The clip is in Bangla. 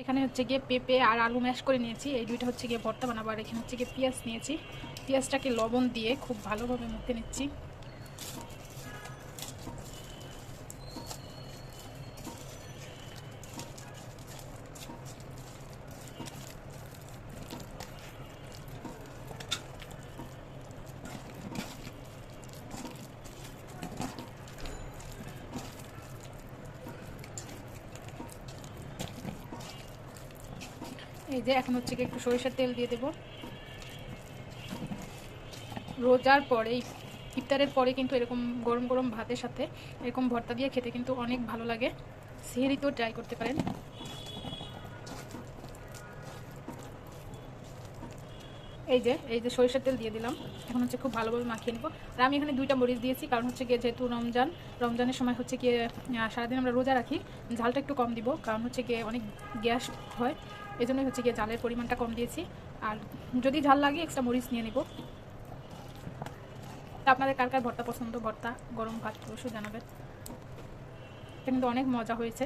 এখানে হচ্ছে গিয়ে পেঁপে আর আলু ম্যাশ করে নিয়েছি, এই দুইটা হচ্ছে গিয়ে ভর্তা বানাবো। আর এখানে হচ্ছে গিয়ে পেঁয়াজ নিয়েছি, পেঁয়াজটাকে লবণ দিয়ে খুব ভালোভাবে মুখে নিচ্ছি। এই যে এখন হচ্ছে গিয়ে একটু সরিষার তেল দিয়ে দেবো। রোজার পরে ইফতারের পরে কিন্তু এরকম গরম গরম ভাতের সাথে এরকম ভর্তা দিয়ে খেতে কিন্তু অনেক ভালো লাগে। সেহরিতেও ট্রাই করতে পারেন। এই যে সরিষার তেল দিয়ে দিলাম, এখন হচ্ছে খুব ভালোভাবে মাখিয়ে নেবো। আর আমি এখানে 2টা মরিচ দিয়েছি, কারণ হচ্ছে গিয়ে যেহেতু রমজানের সময় হচ্ছে গিয়ে সারাদিন আমরা রোজা রাখি, ঝালটা একটু কম দিব, কারণ হচ্ছে গিয়ে অনেক গ্যাস হয়, এই জন্যই হচ্ছে গিয়ে ঝালের পরিমাণটা কম দিয়েছি। আর যদি ঝাল লাগে এক্সট্রা মরিচ নিয়ে নিব। তা আপনাদের কার কার ভর্তা পছন্দ, ভর্তা গরম ভাত অবশ্যই জানাবেন। এটা কিন্তু অনেক মজা হয়েছে।